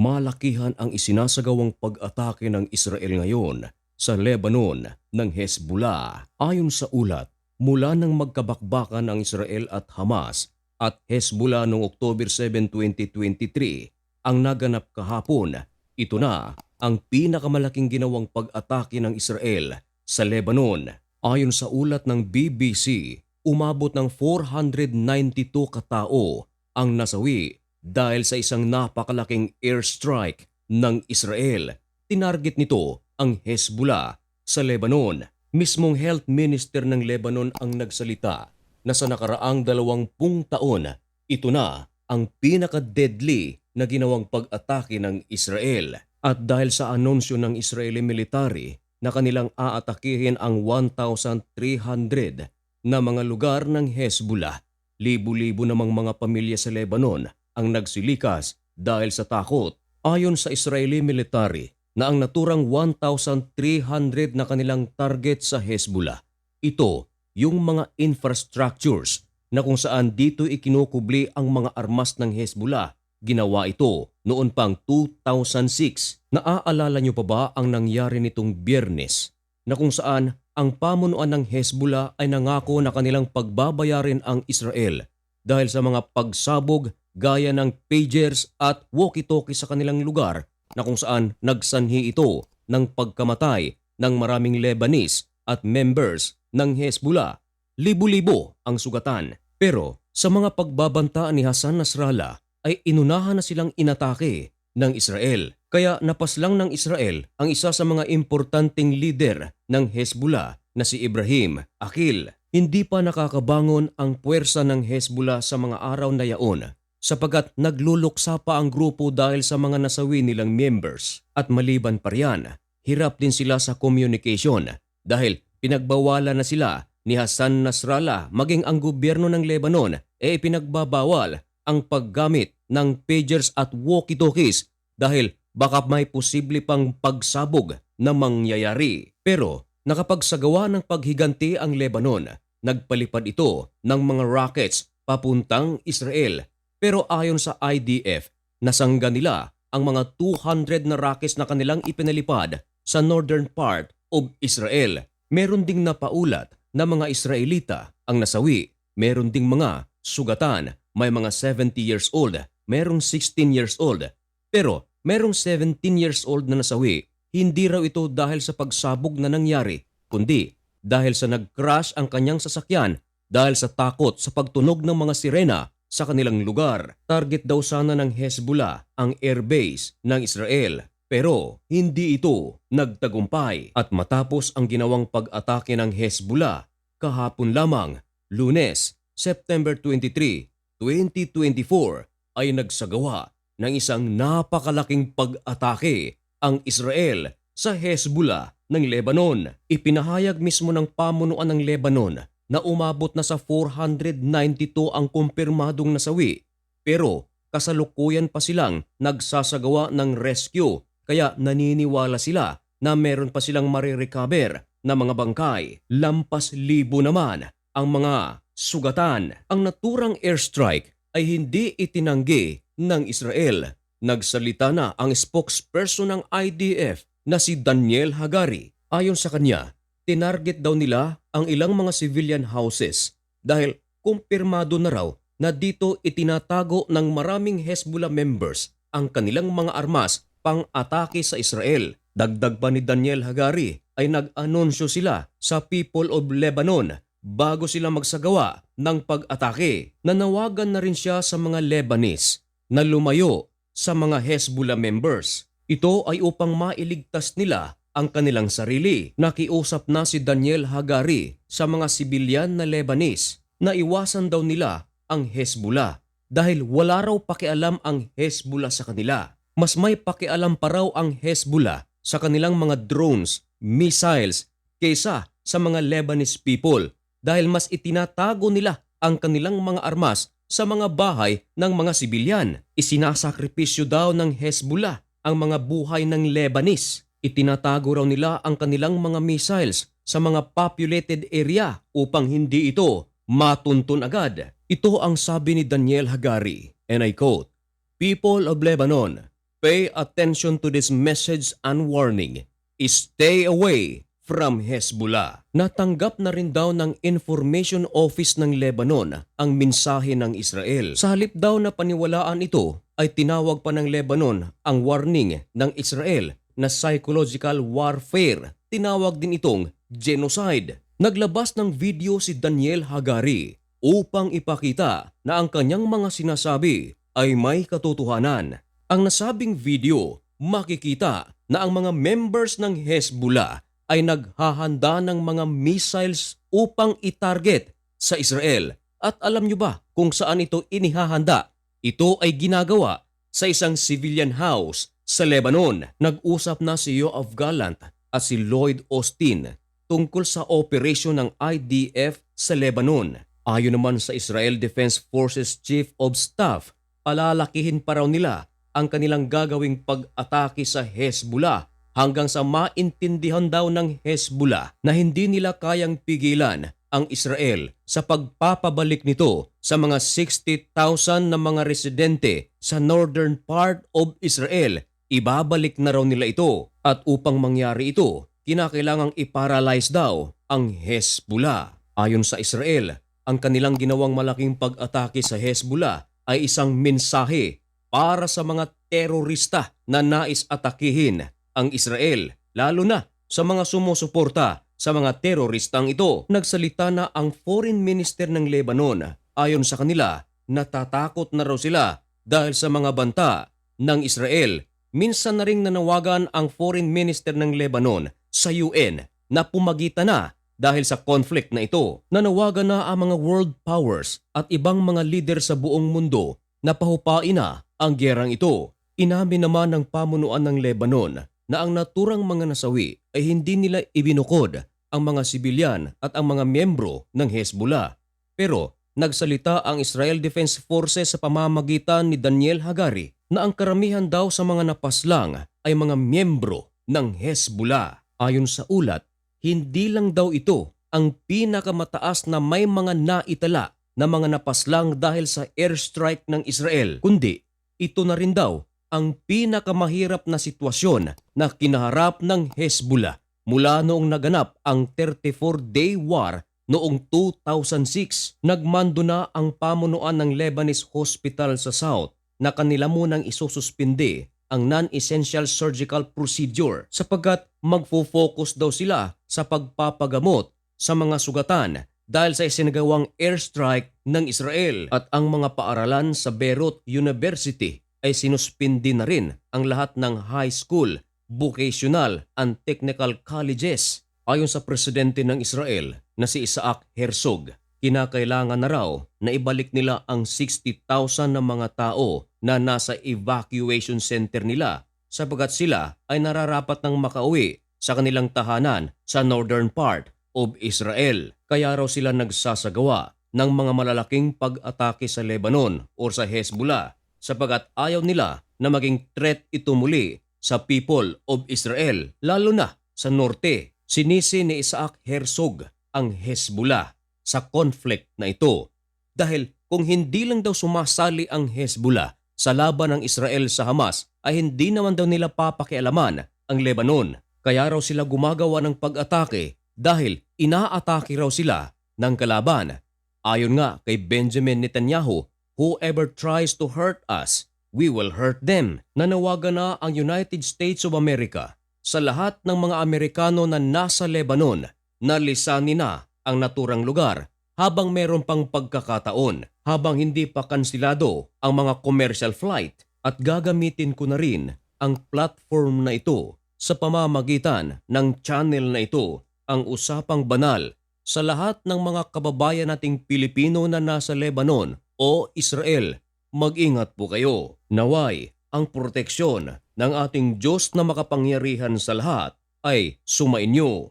Malakihan ang isinasagawang pag-atake ng Israel ngayon sa Lebanon ng Hezbollah. Ayon sa ulat, mula nang magkabakbakan ang Israel at Hamas at Hezbollah noong October 7, 2023, ang naganap kahapon, ito na ang pinakamalaking ginawang pag-atake ng Israel sa Lebanon. Ayon sa ulat ng BBC, umabot ng 492 katao ang nasawi dahil sa isang napakalaking airstrike ng Israel. Tinarget nito ang Hezbollah sa Lebanon. Mismong Health Minister ng Lebanon ang nagsalita na sa nakaraang 20 taon, ito na ang pinaka-deadly na ginawang pag-atake ng Israel. At dahil sa anunsyo ng Israeli military na kanilang aatakihin ang 1,300 na mga lugar ng Hezbollah, libu-libo namang mga pamilya sa Lebanon ang nagsilikas dahil sa takot. Ayon sa Israeli military na ang naturang 1,300 na kanilang target sa Hezbollah, ito yung mga infrastructures na kung saan dito ikinukubli ang mga armas ng Hezbollah. Ginawa ito noon pang 2006. Naaalala niyo pa ba ang nangyari nitong Biyernes na kung saan ang pamunuan ng Hezbollah ay nangako na kanilang pagbabayarin ang Israel dahil sa mga pagsabog gaya ng pagers at walkie-talkie sa kanilang lugar na kung saan nagsanhi ito ng pagkamatay ng maraming Lebanese at members ng Hezbollah. Libo-libo ang sugatan. Pero sa mga pagbabanta ni Hassan Nasrallah ay inunahan na silang inatake ng Israel. Kaya napaslang ng Israel ang isa sa mga importanteng leader ng Hezbollah na si Ibrahim Aqil. Hindi pa nakakabangon ang puwersa ng Hezbollah sa mga araw na yaon sapagkat nagluluksa pa ang grupo dahil sa mga nasawi nilang members. At maliban pa riyan, hirap din sila sa communication dahil pinagbawalan na sila ni Hassan Nasrallah maging ang gobyerno ng Lebanon pinagbabawal ang paggamit ng pagers at walkie-talkies dahil baka may posible pang pagsabog na mangyayari. Pero nakapagsagawa ng paghiganti ang Lebanon. Nagpalipad ito ng mga rockets papuntang Israel. Pero ayon sa IDF, nasangga nila ang mga 200 na rockets na kanilang ipinalipad sa northern part of Israel. Meron ding napaulat na mga Israelita ang nasawi. Meron ding mga sugatan. May mga 70 years old, merong 16 years old. Pero merong 17 years old na nasawi, hindi raw ito dahil sa pagsabog na nangyari, kundi dahil sa nag-crash ang kanyang sasakyan dahil sa takot sa pagtunog ng mga sirena sa kanilang lugar. Target daw sana ng Hezbollah ang airbase ng Israel. Pero hindi ito nagtagumpay at matapos ang ginawang pag-atake ng Hezbollah kahapon lamang, Lunes, September 23, 2024 ay nagsagawa ng isang napakalaking pag-atake ang Israel sa Hezbollah ng Lebanon. Ipinahayag mismo ng pamunuan ng Lebanon na umabot na sa 492 ang kumpirmadong nasawi. Pero kasalukuyan pa silang nagsasagawa ng rescue kaya naniniwala sila na meron pa silang marirecover na mga bangkay. Lampas libo naman ang mga sugatan. Ang naturang airstrike ay hindi itinanggi ng Israel. Nagsalita na ang spokesperson ng IDF na si Daniel Hagari. Ayon sa kanya, tinarget daw nila ang ilang mga civilian houses dahil kumpirmado na raw na dito itinatago ng maraming Hezbollah members ang kanilang mga armas pang-atake sa Israel. Dagdag pa ni Daniel Hagari ay nag-anunsyo sila sa People of Lebanon bago sila magsagawa ng pag-atake. Nanawagan na rin siya sa mga Lebanese na lumayo sa mga Hezbollah members. Ito ay upang mailigtas nila ang kanilang sarili. Nakiusap na si Daniel Hagari sa mga sibilyan na Lebanese na iwasan daw nila ang Hezbollah dahil wala raw pakialam ang Hezbollah sa kanila. Mas may pakialam pa raw ang Hezbollah sa kanilang mga drones, missiles kaysa sa mga Lebanese people dahil mas itinatago nila ang kanilang mga armas sa mga bahay ng mga sibilyan. Isinasakripisyo daw ng Hezbollah ang mga buhay ng Lebanese. Itinatago raw nila ang kanilang mga missiles sa mga populated area upang hindi ito matuntun agad. Ito ang sabi ni Daniel Hagari, and I quote, "People of Lebanon, Pay attention to this message and warning. Stay away from Hezbollah. Natanggap na rin daw ng Information Office ng Lebanon ang mensahe ng Israel. Sa halip daw na paniwalaan ito, ay tinawag pa ng Lebanon ang warning ng Israel na psychological warfare. Tinawag din itong genocide. Naglabas ng video si Daniel Hagari upang ipakita na ang kanyang mga sinasabi ay may katotohanan. Ang nasabing video, makikita na ang mga members ng Hezbollah ay naghahanda ng mga missiles upang itarget sa Israel. At alam nyo ba kung saan ito inihahanda? Ito ay ginagawa sa isang civilian house sa Lebanon. Nag-usap na si Yoav Gallant at si Lloyd Austin tungkol sa operasyon ng IDF sa Lebanon. Ayon naman sa Israel Defense Forces Chief of Staff, palalakihin pa raw nila ang kanilang gagawing pag-atake sa Hezbollah hanggang sa maintindihan daw ng Hezbollah na hindi nila kayang pigilan ang Israel sa pagpapabalik nito sa mga 60,000 na mga residente sa northern part of Israel. Ibabalik na raw nila ito at upang mangyari ito, kinakailangang i-paralyze daw ang Hezbollah. Ayon sa Israel, ang kanilang ginawang malaking pag-atake sa Hezbollah ay isang mensahe para sa mga terorista na nais atakihin ang Israel, lalo na sa mga sumusuporta sa mga teroristang ito. Nagsalita na ang Foreign Minister ng Lebanon. Ayon sa kanila, natatakot na raw sila dahil sa mga banta ng Israel. Minsan na ring nanawagan ang Foreign Minister ng Lebanon sa UN na pumagitan na dahil sa conflict na ito. Nanawagan na ang mga world powers at ibang mga leader sa buong mundo na pahupain na ang gerang ito. Inamin naman ng pamunuan ng Lebanon na ang naturang mga nasawi ay hindi nila ibinukod ang mga sibilyan at ang mga miyembro ng Hezbollah. Pero nagsalita ang Israel Defense Forces sa pamamagitan ni Daniel Hagari na ang karamihan daw sa mga napaslang ay mga miyembro ng Hezbollah. Ayon sa ulat, hindi lang daw ito ang pinakamataas na may mga naitala na mga napaslang dahil sa airstrike ng Israel, kundi ito na rin daw ang pinakamahirap na sitwasyon na kinaharap ng Hezbollah mula noong naganap ang 34-day war noong 2006. Nagmando na ang pamunuan ng Lebanese Hospital sa South na kanila munang isususpinde ang non-essential surgical procedure sapagkat magfo-focus daw sila sa pagpapagamot sa mga sugatan dahil sa isinagawang airstrike ng Israel. At ang mga paaralan sa Beirut University ay sinuspindi na rin ang lahat ng high school, vocational and technical colleges. Ayon sa presidente ng Israel na si Isaac Herzog, kinakailangan na raw na ibalik nila ang 60,000 na mga tao na nasa evacuation center nila sapagkat sila ay nararapat ng makauwi sa kanilang tahanan sa northern part of Israel. Kaya raw sila nagsasagawa ng mga malalaking pag-atake sa Lebanon o sa Hezbollah sapagkat ayaw nila na maging threat ito muli sa people of Israel, lalo na sa norte. Sinisi ni Isaac Herzog ang Hezbollah sa conflict na ito dahil kung hindi lang daw sumasali ang Hezbollah sa laban ng Israel sa Hamas ay hindi naman daw nila papakialaman ang Lebanon. Kaya raw sila gumagawa ng pag-atake dahil inaatake raw sila ng kalaban. Ayon nga kay Benjamin Netanyahu, whoever tries to hurt us, we will hurt them. Nanawagan na ang United States of America sa lahat ng mga Amerikano na nasa Lebanon na lisanin na ang naturang lugar habang meron pang pagkakataon, habang hindi pa kansilado ang mga commercial flight, at gagamitin ko na rin ang platform na ito sa pamamagitan ng channel na ito, ang usapang banal sa lahat ng mga kababayan nating Pilipino na nasa Lebanon o Israel. Mag-ingat po kayo. Naway ang proteksyon ng ating Diyos na makapangyarihan sa lahat ay sumainyo.